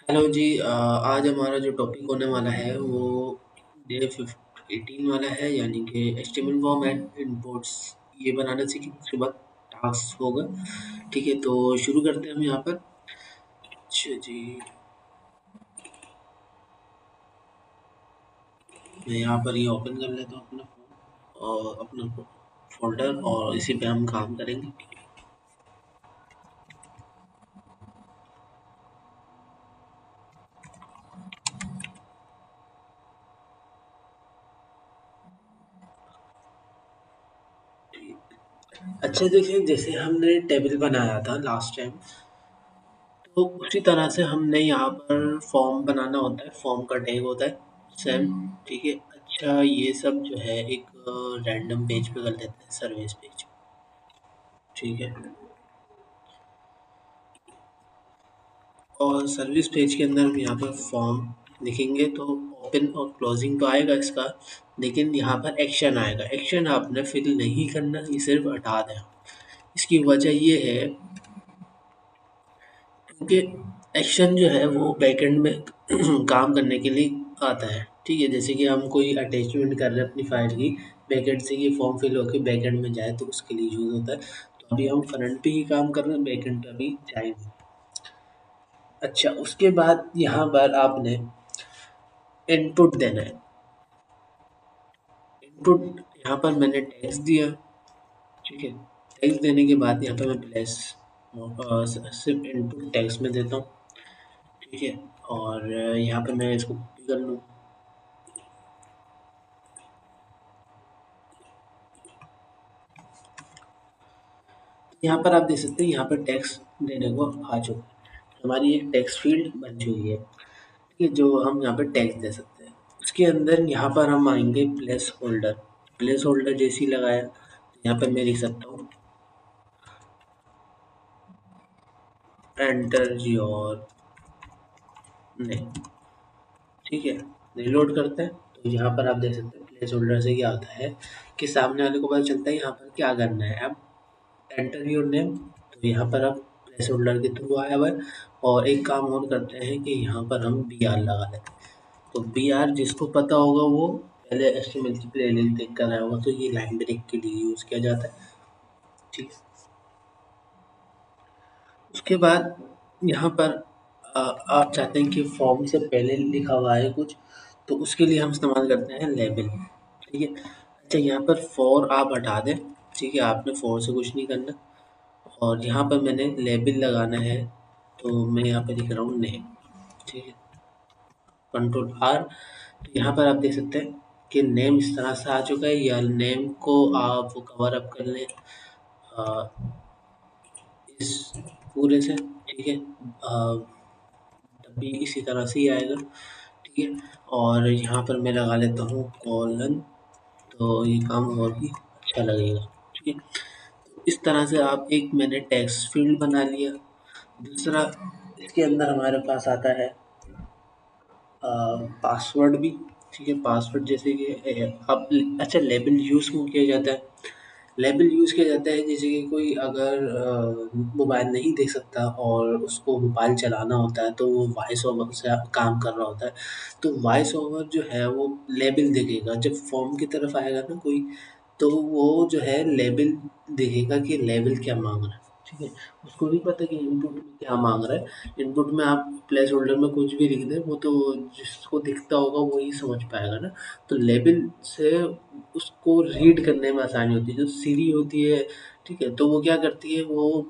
Hello जी। आज हमारा जो टॉपिक होने वाला है वो डे 18 वाला है, यानी कि एचटीएमएल फॉर्म एंड इंपोर्ट्स ये बनाना सीखेंगे। उसके बाद टास्क होगा। ठीक है, तो शुरू करते हैं हम यहाँ पर। अच्छा जी, मैं यहाँ पर ये ओपन कर लेता हूँ अपना फोन और अपना फोल्डर, और इसी पे हम काम करेंगे। अच्छा देखिए, जैसे हमने टेबल बनाया था लास्ट टाइम, तो उसी तरह से हमने यहाँ पर फॉर्म बनाना होता है। फॉर्म का टैग होता है सेम। ठीक है। अच्छा, ये सब जो है एक रैंडम पेज पे कर लेते हैं, सर्विस पेज। ठीक है। और सर्विस पेज के अंदर हम यहाँ पर फॉर्म लिखेंगे तो ओपन और क्लोजिंग तो आएगा इसका, लेकिन यहाँ पर एक्शन आएगा। एक्शन आपने फिल नहीं करना, ये सिर्फ हटा दें। इसकी वजह ये है क्योंकि एक्शन जो है वो बैकएंड में काम करने के लिए आता है। ठीक है, जैसे कि हम कोई अटैचमेंट कर रहे हैं अपनी फाइल की, बैकएंड से ये फॉर्म फिल होकर बैकएंड में जाए तो उसके लिए यूज़ होता है। तो अभी हम फ्रंट पे ही काम कर रहे हैं, बैकएंड पे अभी जाएंगे। अच्छा, उसके बाद यहाँ पर आपने इनपुट देना है। इनपुट यहाँ पर मैंने टेक्स्ट दिया। ठीक है। टेक्स्ट देने के बाद यहाँ पर मैं प्लेस सिर्फ इनपुट टेक्स्ट में देता हूँ। ठीक है। और यहाँ पर मैं इसको कॉपी कर लूँ। यहाँ पर आप देख सकते हैं, यहाँ पर टेक्स्ट देने को आ चुका है। हमारी एक टेक्स्ट फील्ड बन चुकी है। ठीक है, जो हम यहाँ पर टेक्स्ट दे सकते हैं। उसके अंदर यहाँ पर हम आएंगे प्लेस होल्डर। प्लेस होल्डर जैसे ही लगाया तो यहाँ पर मैं लिख सकता हूँ एंटर योर नेम। ठीक है। रिलोड करते हैं तो यहाँ पर आप देख सकते हैं प्लेस होल्डर से क्या होता है कि सामने वाले को पता चलता है यहाँ पर क्या करना है। अब एंटर योर नेम, तो यहाँ पर अब प्लेस होल्डर के थ्रू आया हुआ है। और एक काम और करते हैं कि यहाँ पर हम बी आर लगा लेते हैं। तो बी आर जिसको पता होगा वो पहले एचटीएमएल की प्लेलिस्ट देख कर आया होगा, तो ये लाइन ब्रेक के लिए यूज़ किया जाता है। ठीक है। उसके बाद यहाँ पर आप चाहते हैं कि फॉर्म से पहले लिखा हुआ है कुछ, तो उसके लिए हम इस्तेमाल करते हैं लेबल। ठीक है। अच्छा, यहाँ पर फॉर आप हटा दें। ठीक है, आपने फॉर से कुछ नहीं करना। और यहाँ पर मैंने लेबल लगाना है, तो मैं यहाँ पे लिख रहा हूँ नेम। ठीक है। Control R. तो यहाँ पर आप देख सकते हैं कि नेम इस तरह से आ चुका है, या नेम को आप कवर अप कर लें इस पूरे से। ठीक है। तब भी इसी तरह से ही आएगा। ठीक है। और यहाँ पर मैं लगा लेता हूँ कॉलन, तो ये काम और भी अच्छा लगेगा। ठीक है। इस तरह से आप एक मैंने टेक्स्ट फील्ड बना लिया। दूसरा, इसके अंदर हमारे पास आता है पासवर्ड भी। ठीक है, पासवर्ड जैसे कि आप अच्छा, लेबल यूज़ क्यों किया जाता है? लेबल यूज़ किया जाता है जैसे कि कोई अगर मोबाइल नहीं देख सकता और उसको मोबाइल चलाना होता है, तो वो वॉइस ओवर से काम कर रहा होता है। तो वॉइस ओवर जो है वो लेबल देखेगा। जब फॉर्म की तरफ आएगा ना कोई, तो वो जो है लेबल देखेगा कि लेबल क्या मांग रहा है। ठीक है। उसको नहीं पता कि इनपुट में क्या मांग रहा है। इनपुट में आप प्लेस होल्डर में कुछ भी लिख दें, वो तो जिसको दिखता होगा वो ही समझ पाएगा ना। तो लेबल से उसको रीड करने में आसानी होती है। जो सीरी होती है, ठीक है, तो वो क्या करती है, वो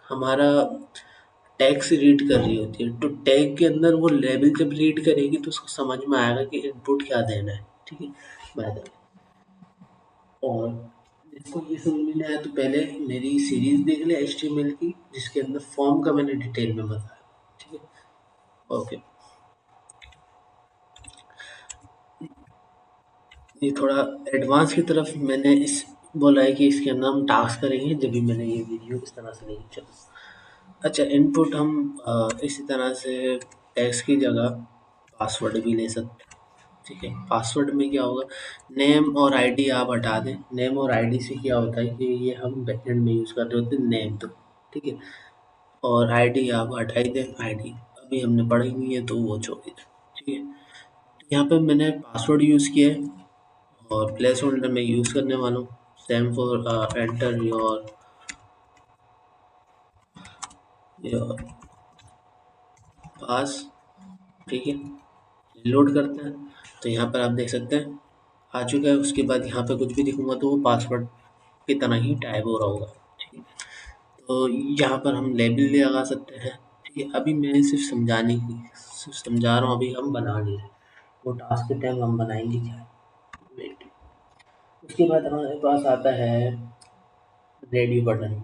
हमारा टैग से रीड कर रही होती है। तो टैग के अंदर वो लेबल जब रीड करेगी तो उसको समझ में आएगा कि इनपुट क्या देना है। ठीक है। बाय द वे, और जिसको ये समझ में नहीं आया तो पहले मेरी सीरीज देख ले एचटीएमएल की, जिसके अंदर फॉर्म का मैंने डिटेल में बताया। ठीक है। ओके। ये थोड़ा एडवांस की तरफ मैंने इस बोला है कि इसके अंदर हम टास्क करेंगे, जब भी मैंने ये वीडियो इस तरह से नहीं चला। अच्छा, इनपुट हम इसी तरह से टेक्स्ट की जगह पासवर्ड भी ले सकते हैं। ठीक है। पासवर्ड में क्या होगा, नेम और आईडी आप हटा दें। नेम और आईडी से क्या होता है कि ये हम बैकएंड में यूज़ कर रहे होते हैं नेम, तो ठीक है। और आईडी आप हटा ही दें। आईडी अभी हमने पढ़ी नहीं है तो वो छोड़ दीजिए। ठीक है, तो यहाँ पे मैंने पासवर्ड यूज़ किया है और प्लेस होल्डर में यूज़ करने वाला हूँ। सेम फॉर एंटर योर पास। ठीक है, लोड करते हैं तो यहाँ पर आप देख सकते हैं आ चुका है। उसके बाद यहाँ पे कुछ भी लिखूंगा तो वो पासवर्ड की तरह ही टाइप हो रहा होगा। ठीक है, तो यहाँ पर हम लेबल लगा सकते हैं। ठीक है, अभी मैं सिर्फ समझा रहा हूँ, अभी हम बना नहीं रहे। वो टास्क के टाइम हम बनाएंगे क्या। वेट, उसके बाद हमारे पास आता है रेडियो बटन।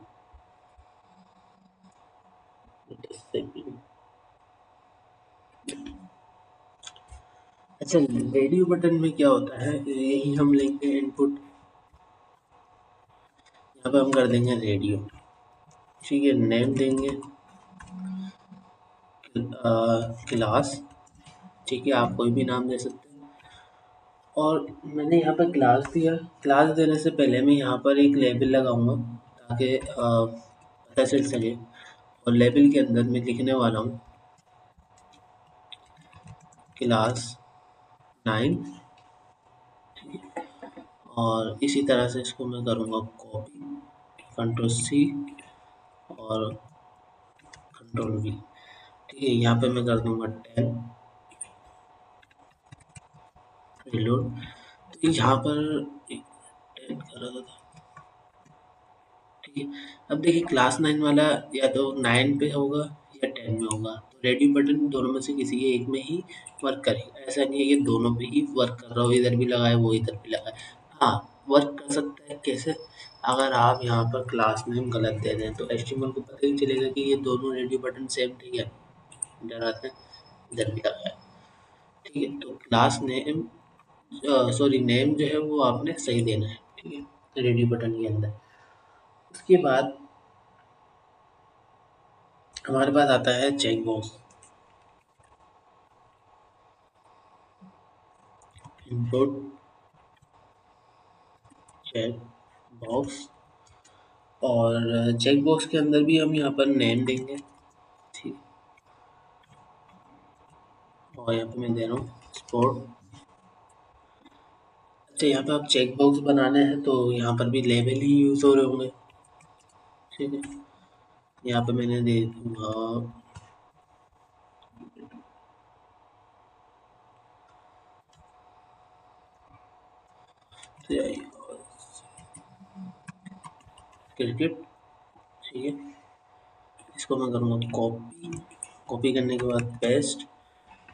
अच्छा, रेडियो बटन में क्या होता है, यही हम लेंगे इनपुट, यहाँ पे हम कर देंगे रेडियो। ठीक है, नेम देंगे क्लास। ठीक है, आप कोई भी नाम दे सकते हैं। और मैंने यहाँ पर क्लास दिया। क्लास देने से पहले मैं यहाँ पर एक लेबल लगाऊंगा ताकि पता चल सके। और लेबल के अंदर मैं लिखने वाला हूँ क्लास 9। और इसी तरह से इसको मैं करूँगा कॉपी, कंट्रोल C और कंट्रोल V। ठीक है, यहाँ पे मैं कर दूंगा 10 रिलोड। तो यहाँ पर 10 कर रहा था। ठीक है, अब देखिए क्लास 9 वाला या तो 9 पे होगा या 10 में होगा। तो रेडियो बटन दोनों में से किसी के एक में ही वर्क करेगा। ऐसा नहीं है कि दोनों पे ही वर्क कर रहा हो, इधर भी लगाए वो इधर भी लगाए। हाँ, वर्क कर सकता है कैसे, अगर आप यहाँ पर क्लास नेम गलत दे दें तो एचटीएमएल को पता ही चलेगा कि ये दोनों रेडियो बटन सेम नहीं है। इधर आते हैं, इधर भी लगाया। ठीक है, तो क्लास नेम सॉरी नेम जो है वो आपने सही देना है। ठीक है, रेडियो बटन के अंदर। उसके बाद हमारे पास आता है check box, input check box. और चेक बॉक्स के अंदर भी हम यहाँ पर नेम देंगे। ठीक, और यहाँ पे मैं दे रहा हूँ स्पोर्ट। अच्छा, यहाँ पे आप चेक बॉक्स बनाने हैं तो यहाँ पर भी लेबल ही यूज़ हो रहे होंगे। ठीक है, यहाँ पे मैंने दे दूँगा क्रिकेट। ठीक है, इसको मैं करूँगा कॉपी। कॉपी करने के बाद पेस्ट।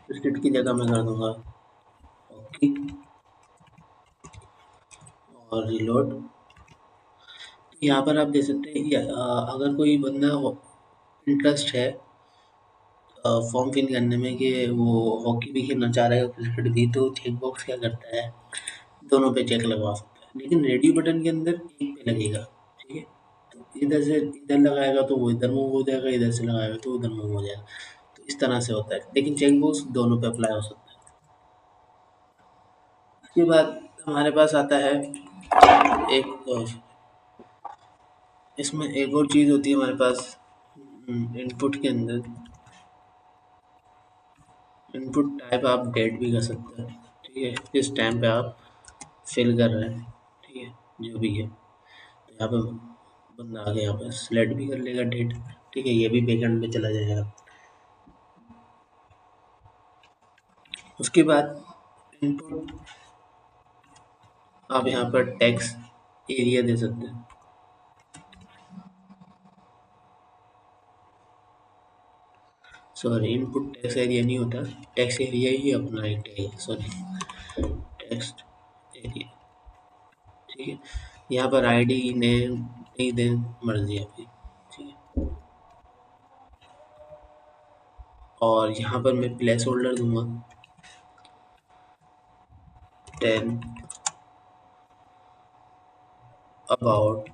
क्रिकेट की जगह मैं कर दूँगा हॉकी और रिलोड। यहाँ पर आप देख सकते हैं कि अगर कोई बंदा इंटरेस्ट है फॉर्म फिल करने में कि वो हॉकी भी खेलना चाह रहा है क्रिकेट भी, तो चेक बॉक्स क्या करता है, दोनों पे चेक लगवा सकता है। लेकिन रेडियो बटन के अंदर एक पे लगेगा। ठीक है, तो इधर से इधर लगाएगा तो वो इधर मूव हो जाएगा, इधर से लगाएगा तो उधर मूव हो जाएगा। तो इस तरह से होता है, लेकिन चेक बॉक्स दोनों पे अप्लाई हो सकता है। उसके बाद हमारे पास आता है एक इसमें एक और चीज़ होती है हमारे पास इनपुट के अंदर। इनपुट टाइप आप डेट भी कर सकते हैं। ठीक है, किस टाइम पे आप फिल कर रहे हैं। ठीक है, जो भी है, तो यहाँ पे बंदा आगे यहाँ पे सिलेक्ट भी कर लेगा डेट। ठीक है, ये भी बैकएंड में चला जाएगा। उसके बाद इनपुट आप यहाँ पर टैक्स एरिया दे सकते हैं। सॉरी, इनपुट टैक्स एरिया नहीं होता, टैक्स एरिया ही अपना एक टैग है। Sorry, text area. ठीक है, यहाँ पर आईडी नेम नहीं दें, मर्जी आपकी। ठीक है, और यहाँ पर मैं प्लेस होल्डर दूंगा 10 अबाउट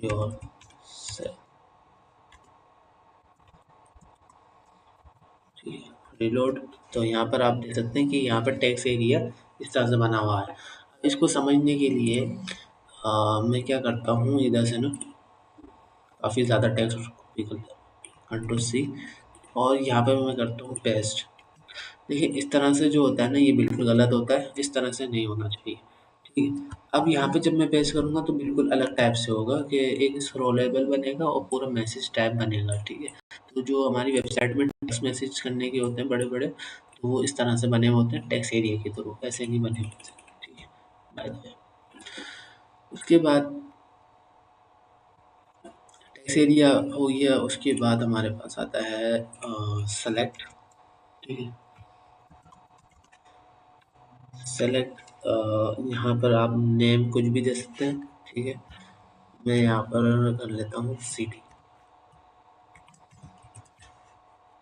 योर सेल्फ। ठीक है, रिलोड। तो यहाँ पर आप देख सकते हैं कि यहाँ पर टैक्स एरिया इस तरह से बना हुआ है। इसको समझने के लिए मैं क्या करता हूँ, इधर से ना काफ़ी ज़्यादा टेक्स्ट कॉपी कर लिया, कंट्रोल सी, और यहाँ पे मैं करता हूँ पेस्ट। देखिए इस तरह से जो होता है ना, ये बिल्कुल गलत होता है, इस तरह से नहीं होना चाहिए। ठीक है, अब यहाँ पे जब मैं पेस्ट करूँगा तो बिल्कुल अलग टाइप से होगा कि एक स्क्रॉलेबल बनेगा और पूरा मैसेज टाइप बनेगा। ठीक है, तो जो हमारी वेबसाइट में टेक्स्ट मैसेज करने के होते हैं बड़े बड़े, तो वो इस तरह से बने होते हैं टेक्स्ट एरिया के थ्रू, ऐसे नहीं बने होते। ठीक है, बाय द वे। उसके बाद टेक्स्ट एरिया हो गया, उसके बाद हमारे पास आता है सेलेक्ट। ठीक है, सेलेक्ट, यहाँ पर आप नेम कुछ भी दे सकते हैं। ठीक है, मैं यहाँ पर कर लेता हूँ सिटी।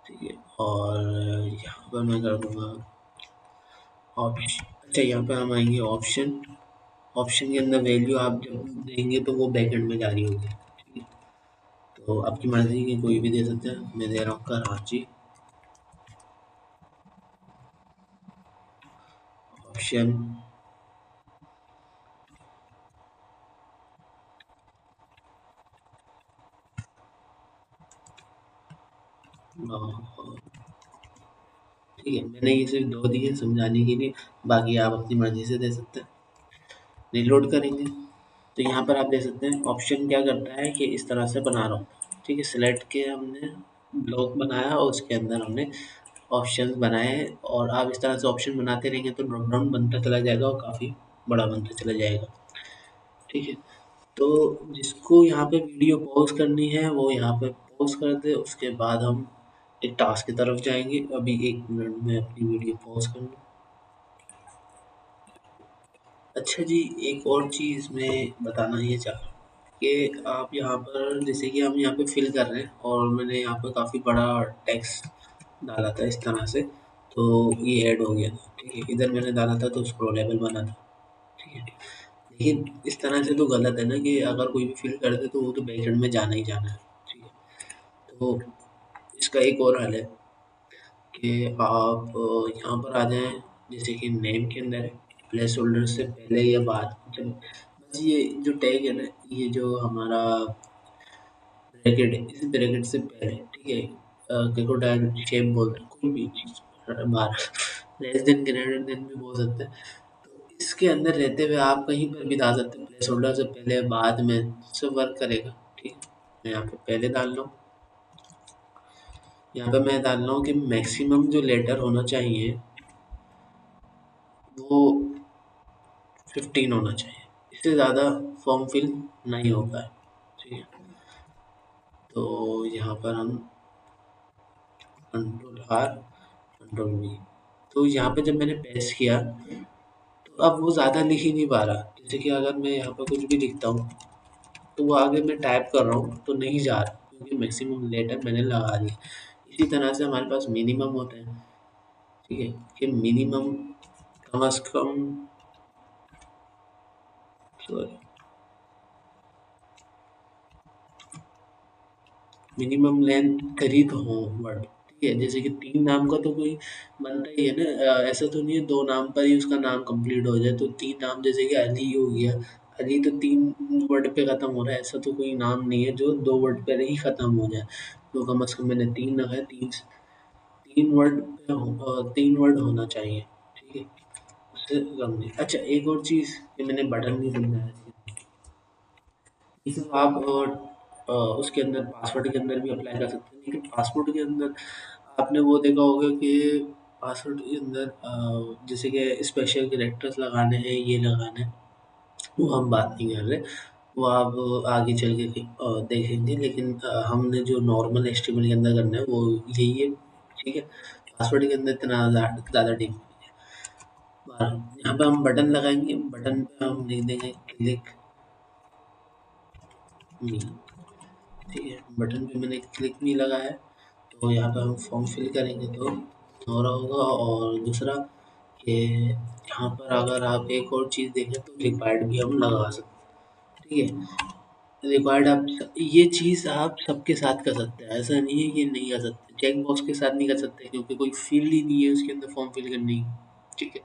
ठीक है, और यहाँ पर मैं कर दूंगा ऑप्शन। अच्छा, यहाँ पे हम आएंगे ऑप्शन। ऑप्शन के अंदर वैल्यू आप जब देंगे तो वो बैकएंड में जारी होगी। ठीक है, तो आपकी मर्जी की कोई भी दे सकते हैं, मैं दे रहा हूँ कराची। ऑप्शन, ठीक है, मैंने ये सिर्फ दो दिए समझाने के लिए, बाकी आप अपनी मर्जी से दे सकते हैं। रिलोड करेंगे तो यहाँ पर आप देख सकते हैं ऑप्शन क्या करता है कि इस तरह से बना रहा हूँ। ठीक है, सिलेक्ट के हमने ब्लॉक बनाया और उसके अंदर हमने ऑप्शन बनाए हैं, और आप इस तरह से ऑप्शन बनाते रहेंगे तो ड्रॉप डाउन बनता चला जाएगा और काफ़ी बड़ा बनता चला जाएगा। ठीक है, तो जिसको यहाँ पे वीडियो पॉज करनी है वो यहाँ पे पॉज कर दे, उसके बाद हम एक टास्क की तरफ जाएंगे। अभी 1 मिनट में अपनी वीडियो पॉज कर लूँ। अच्छा जी, एक और चीज़ मैं बताना ये चाह रहा हूँ कि आप यहाँ पर, जैसे कि हम यहाँ पे फिल कर रहे हैं और मैंने यहाँ पे काफ़ी बड़ा टेक्स्ट डाला था इस तरह से, तो ये ऐड हो गया था। ठीक है, इधर मैंने डाला था तो स्क्रॉलेबल बना था। ठीक है, लेकिन इस तरह से तो गलत है ना कि अगर कोई भी फिल कर दे तो वो तो बैकएंड में जाना ही जाना है। ठीक है, तो इसका एक और हल है कि आप यहाँ पर आ जाएँ, जैसे कि नेम के अंदर प्लेस होल्डर से पहले या बाद, जब बस ये जो टैग है ना, ये जो हमारा ब्रैकेट है, इस ब्रैकेट से पहले, ठीक है, क्रोकोडाइल शेप बोलते हैं कोई भी चीज़, बाहर लेस देन ग्रेटर देन भी बोल सकते हैं। तो इसके अंदर रहते हुए आप कहीं पर भी डाल सकते हैं, प्लेस होल्डर से पहले बाद में, सब वर्क करेगा। ठीक है, मैं यहाँ पे पहले डाल रहा हूँ। यहाँ पे मैं डाल रहा हूँ कि मैक्सिमम जो लेटर होना चाहिए वो 15 होना चाहिए, इससे ज़्यादा फॉर्म फिल नहीं होता है। ठीक है, तो यहाँ पर हम कंट्रोल आर, कंट्रोल वी, तो यहाँ पे जब मैंने पेस्ट किया तो अब वो ज़्यादा लिख ही नहीं पा रहा। जैसे कि अगर मैं यहाँ पर कुछ भी लिखता हूँ तो वो आगे मैं टाइप कर रहा हूँ तो नहीं जा रहा, क्योंकि मैक्सिमम लेटर मैंने लगा दिया। इसी तरह से हमारे पास मिनिमम होता है। ठीक है, कि मिनिमम कम से कम, सॉरी, मिनिमम लेंथ 3 तो हो वर्ड। ठीक है, जैसे कि 3 नाम का तो कोई बनता ही है ना, ऐसा तो नहीं है 2 नाम पर ही उसका नाम कंप्लीट हो जाए। तो 3 नाम, जैसे कि अली हो गया, अली तो 3 वर्ड पे ख़त्म हो रहा है, ऐसा तो कोई नाम नहीं है जो 2 वर्ड पे ही ख़त्म हो जाए। तो कम से कम मैंने 3 रखा है, 3 वर्ड पे 3 वर्ड होना चाहिए। ठीक है, उससे कम नहीं। अच्छा, एक और चीज़ कि मैंने बटन नहीं समझाया, ये सब आप उसके अंदर पासवर्ड के अंदर भी अप्लाई कर सकते हैं, लेकिन पासवर्ड के अंदर आपने वो देखा होगा कि पासवर्ड के अंदर जैसे कि स्पेशल कैरेक्टर्स लगाने हैं, ये लगाना है, वो हम बात नहीं कर रहे, वो आप आगे चल के देखेंगे। लेकिन हमने जो नॉर्मल एचटीएमएल के अंदर करना है वो यही है। ठीक है, पासवर्ड के अंदर इतना ज़्यादा डीप नहीं है। यहाँ पे हम बटन लगाएंगे, बटन पे हम लिख देंगे क्लिक मी। ठीक है, बटन पे मैंने क्लिक नहीं लगाया है, तो यहाँ पे हम फॉर्म फिल करेंगे तो हो रहा होगा। और दूसरा कि यहाँ पर अगर आप एक और चीज़ देखें तो रिक्वायर्ड भी हम लगा सकते हैं। ठीक है, रिक्वायर्ड आप ये चीज़ आप सबके साथ कर सकते हैं, ऐसा नहीं है कि नहीं कर सकते। चेक बॉक्स के साथ नहीं कर सकते क्योंकि कोई फील्ड ही नहीं है उसके अंदर फॉर्म फिल करने की। ठीक है,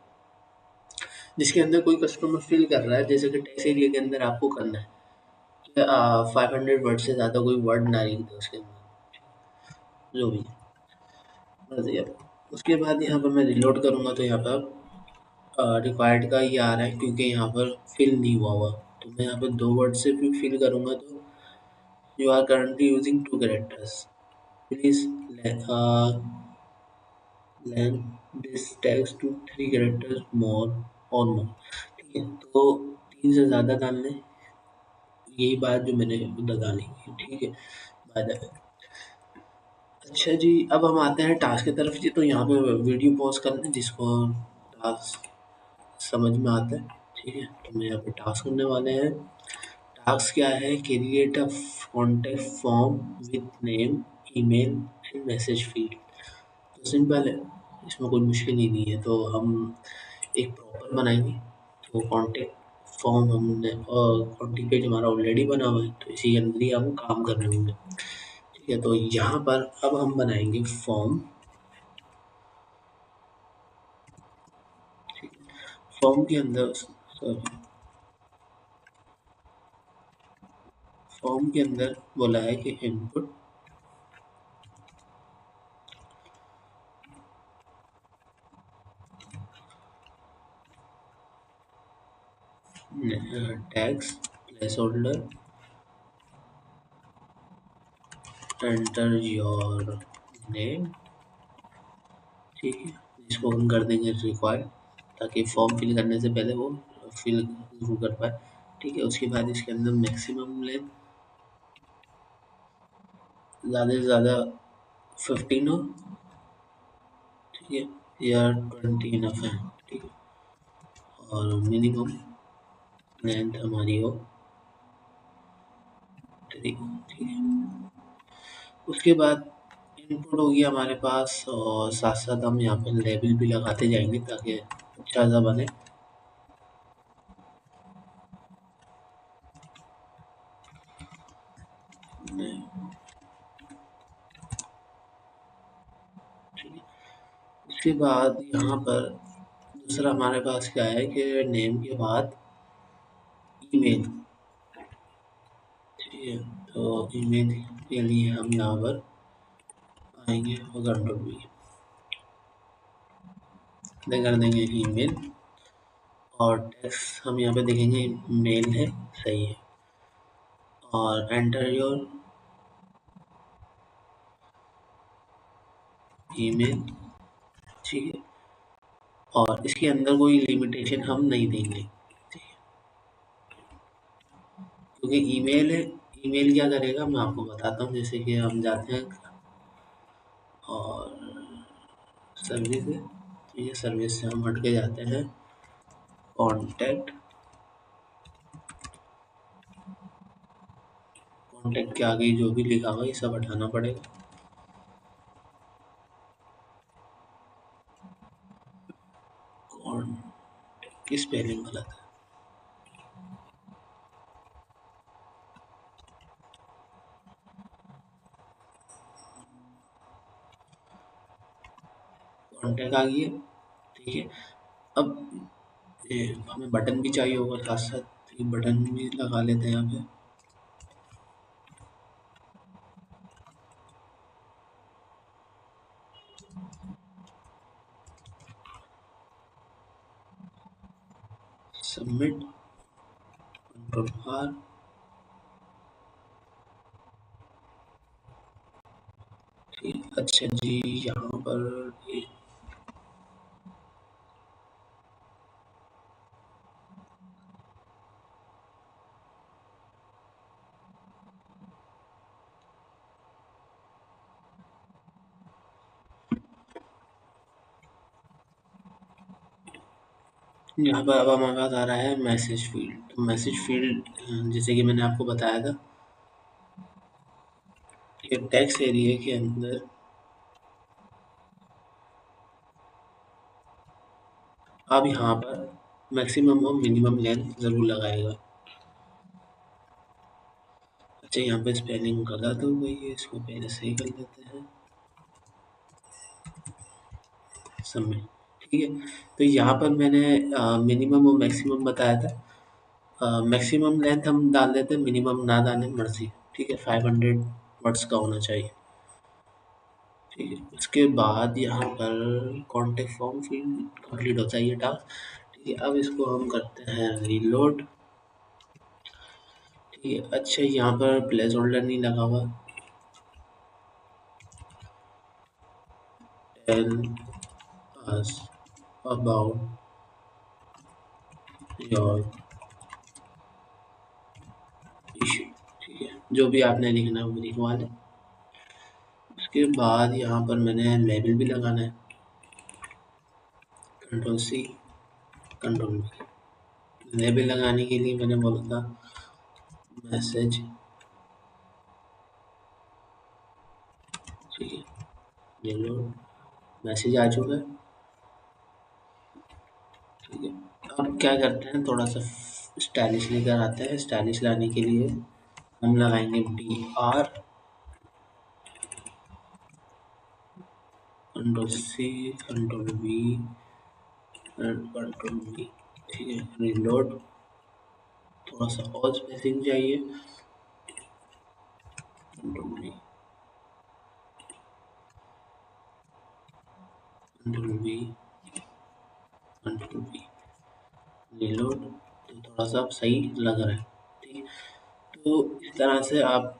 जिसके अंदर कोई कस्टमर फिल कर रहा है, जैसे कि टैक्स एरिया के अंदर आपको करना है, 500 वर्ड से ज़्यादा कोई वर्ड ना लिख दे उसके अंदर, जो भी बस ये। उसके बाद यहाँ पर मैं रिलोड करूँगा तो यहाँ पर रिक्वायर्ड का ये आ रहा है क्योंकि यहाँ पर फिल नहीं हुआ हुआ। तो मैं यहाँ पर 2 वर्ड से भी फिल करूँगा तो you are currently using 2 characters, please length this text to 3 characters more or more। ठीक है, तो 3 से ज़्यादा डालना है, यही बात जो मैंने लगानी है, ठीक है। बाय द वे, अच्छा जी, अब हम आते हैं टास्क की तरफ जी। तो यहाँ पे वीडियो पॉज कर लें जिसको टास्क समझ में आता है, ठीक है। तो मैं यहाँ पे टास्क करने वाले हैं। टास्क क्या है? Create a contact form with name, email and message field. तो सिंपल है, इसमें कोई मुश्किल ही नहीं है। तो हम एक प्रॉपर बनाएंगे। तो कॉन्टैक्ट फॉर्म हमने कॉन्टैक्ट पेज हमारा ऑलरेडी बना हुआ है, तो इसी के अंदर ही हम काम कर रहे होंगे, ठीक है। तो यहाँ पर अब हम बनाएंगे फॉर्म, ठीक है। फॉर्म के अंदर सॉरी, फॉर्म के अंदर बोला है कि input tags place holder, enter your name, ठीक है। इसको हम कर देंगे रिक्वायर्ड, ताकि फॉर्म फिल करने से पहले वो फिल शुरू कर पाए, ठीक है। उसके बाद इसके अंदर मैक्सिमम लेंथ ज़्यादा से ज़्यादा 15 हो, ठीक है, या 20 इनफ है, ठीक है। और मिनिमम लेंथ हमारी हो 3, ठीक है। उसके बाद इनपुट होगी हमारे पास, और साथ साथ हम यहाँ पे लेबल भी लगाते जाएंगे ताकि अच्छा सा बने। ठीक है। उसके बाद यहाँ पर दूसरा हमारे पास क्या है कि नेम के बाद ईमेल, ठीक है। तो ईमेल के लिए हम यहाँ पर आएंगे और कंट्रोल भी कर देंगे ईमेल, और टेक्स्ट हम यहाँ पे देखेंगे मेल है, सही है। और एंटर योर ईमेल, ठीक है। और इसके अंदर कोई लिमिटेशन हम नहीं देंगे, ठीक है, क्योंकि ईमेल है। ईमेल क्या करेगा मैं आपको बताता हूँ। जैसे कि हम जाते हैं और सर्विस है, ठीक है, सर्विस से हम हट के जाते हैं कॉन्टैक्ट, कॉन्टैक्ट के आगे जो भी लिखा हुआ ये सब हटाना पड़ेगा। कॉन्टैक्ट की स्पेलिंग गलत है, कॉन्टैक्ट आ गई है, ठीक है। अब ये हमें बटन भी चाहिए होगा, साथ साथ एक बटन भी लगा लेते हैं यहाँ पे। सबमिट, कंट्रोल आर, ठीक। अच्छा जी, यहाँ पर यहाँ पर अब हमारे पास आ रहा है मैसेज फील्ड। तो मैसेज फील्ड जैसे कि मैंने आपको बताया था कि टेक्स्ट एरिया के अंदर अब यहाँ पर मैक्सिमम और मिनिमम लेंथ ज़रूर लगाएगा। अच्छा, यहाँ पे स्पेलिंग गलत हो गई है, इसको पहले सही कर लेते हैं। सबमिट, ठीक है। तो यहाँ पर मैंने मिनिमम और मैक्सिमम बताया था। मैक्सिमम लेंथ हम डाल देते हैं, मिनिमम ना डालें, मर्जी। ठीक है, 500 वर्ड्स का होना चाहिए। ठीक है, उसके बाद यहाँ पर कॉन्टेक्ट फॉर्म फील्ड कंप्लीट होता है ये टास्क। ठीक है, अब इसको हम करते हैं रीलोड। ठीक है, अच्छा यहाँ पर प्लेस होल्डर नहीं लगा हुआ। Tell us about your issue. ठीक है, जो भी आपने लिखना है वो लिखवा लें। उसके बाद यहाँ पर मैंने लेबल भी लगाना है, control C, control V. Label लगाने के लिए मैंने बोला था मैसेज। ठीक है, रीलोड, मैसेज आ चुका है। ठीक है, अब क्या करते हैं, थोड़ा सा स्टाइलिश लेकर आते हैं। स्टाइलिश लाने के लिए हम लगाएंगे BR, control C, control V, control V. ठीक है, रीलोड, थोड़ा सा और स्पेसिंग चाहिए, control V, control V, control V, reload. तो थोड़ा सा अब सही लग रहा है। ठीक है, तो इस तरह से आप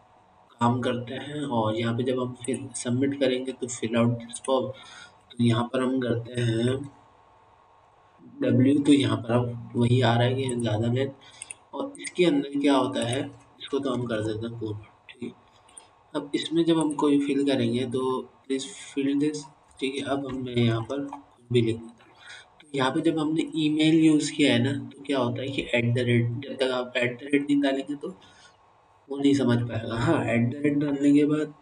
काम करते हैं। और यहाँ पे जब हम फिर सबमिट करेंगे तो फिल आउट दिस फॉर्म, तो यहाँ पर हम करते हैं W। तो यहाँ पर अब वही आ रहा है कि ज़्यादा लेंथ। और इसके अंदर क्या होता है, इसको तो हम कर देते हैं पूर्ण। ठीक है, अब इसमें जब हम कोई फिल करेंगे तो प्लीज़ फिल दिस। ठीक है, अब हमने यहाँ पर कुछ भी लिख दिया। तो यहाँ पे जब हमने ईमेल यूज़ किया है ना, तो क्या होता है कि एट द रेट, जब तक आप एट द रेट नहीं डालेंगे तो वो नहीं समझ पाएगा। हाँ, एट द रेट डालने के बाद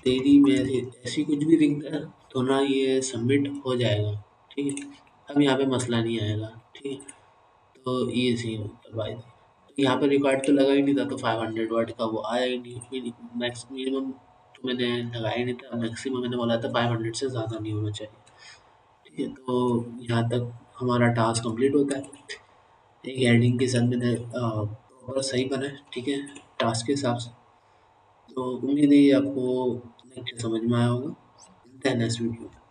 तेरी मेरी ऐसी कुछ भी दिखता है तो ना ये सबमिट हो जाएगा। ठीक है, अब यहाँ पे मसला नहीं आएगा। ठीक है, तो ये सीन होता है भाई। तो यहाँ पे रिकॉर्ड तो लगा ही नहीं था, तो 500 वर्ड का वो आया ही नहीं। मैक्स मिनिमम तो मैंने लगाया ही नहीं था, मैक्सिमम मैंने बोला था 500 से ज़्यादा नहीं होना चाहिए। ठीक है, तो यहाँ तक हमारा टास्क कंप्लीट होता है। एक हेडिंग के साथ मैंने प्रॉपर सही बना है। ठीक है, टास्क के हिसाब से। तो उम्मीद है ये आपको लेक्चर समझ में आया होगा। मिलते हैं नेक्स्ट वीडियो में।